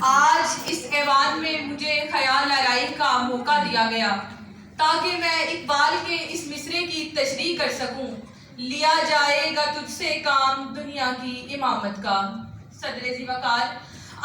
آج اس ایوان میں مجھے خیال آرائی کا موقع دیا گیا تاکہ میں اقبال کے اس مصرے کی تشریح کر سکوں. لیا جائے گا تجھ سے کام دنیا کی امامت کا. صدر ذی وقار،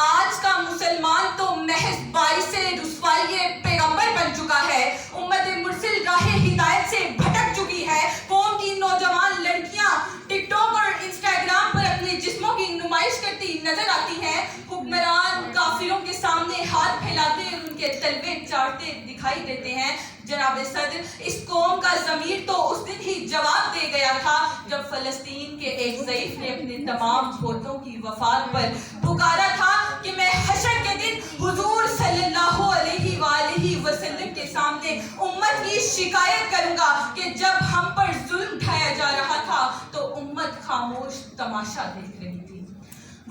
آج کا مسلمان تو محض باعث رسوائی پیغمبر بن چکا ہے. امت مرسل راہ ہدایت سے بھٹک چکی ہے. قوم کی نوجوان لڑکیاں ٹک ٹاک اور انسٹاگرام پر اپنے جسموں کی نمائش کرتی نظر آتی ہیں. حکمران کافروں کے سامنے ہاتھ پھیلاتے اور ان کے تلوے چاٹتے دکھائی دیتے ہیں. جناب صدر، اس قوم کا ضمیر تو اس دن ہی جواب دے گیا تھا جب فلسطین کے ایک ضعیف نے اپنے تمام ووٹوں کی وفات پر پکارا تھا کہ میں حشر کے دن حضور صلی اللہ علیہ وآلہ وسلم کے سامنے امت کی شکایت کروں گا کہ جب ہم پر ظلم ڈھایا جا رہا تھا تو امت خاموش تماشا دیکھ رہی تھی.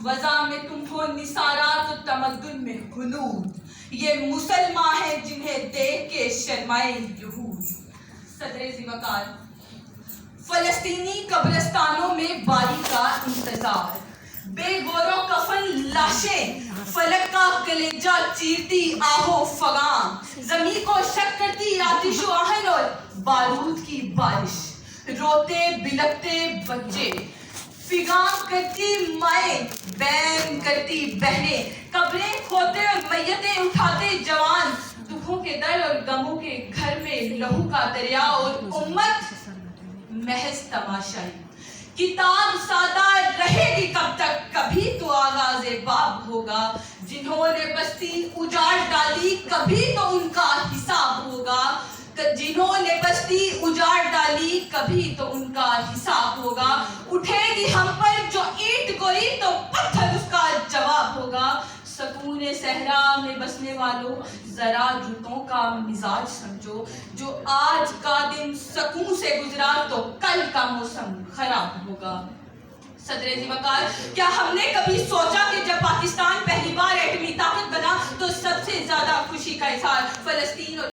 وضع میں تم ہو نثارات و تمدن میں ہنود، یہ مسلمان ہیں جنہیں دیکھ کے شرمائے یہود. صدر ذی وقار، فلسطینی قبرستانوں میں باری کا انتظار، بے گور و کفن لاشیں، فلک کا کلیجہ چیرتی آہو فغاں، زمین کو شک کرتی آتش و آہن اور بارود کی بارش، روتے بلکتے بچے، فغاں کرتی مائیں، بین کرتی بہنیں، قبریں کھوتے اور میتیں اٹھاتے جوان، دکھوں کے در اور غموں کے گھر میں لہو کا دریا اور امت محض تماشائی. کتاب سادہ رہے گی کب تک، کبھی تو آغاز باب ہوگا. جنہوں نے بستی اجاڑ ڈالی کبھی تو ان کا حساب ہوگا. جنہوں نے بستی اجاڑ ڈالی کبھی تو ان کا حساب ہوگا. اٹھے گی ہم پر جو اینٹ گوئی تو پتھر اس کا جواب ہوگا. سکون صحرا میں بسنے والوں ذرا رتوں کا مزاج سمجھو، جو آج کا دن سکون سے گزرا تو کل کا موسم خراب ہوگا. صدر ذی وقار، کیا ہم نے کبھی سوچا کہ جب پاکستان پہلی بار ایٹمی طاقت بنا تو سب سے زیادہ خوشی کا اظہار فلسطین اور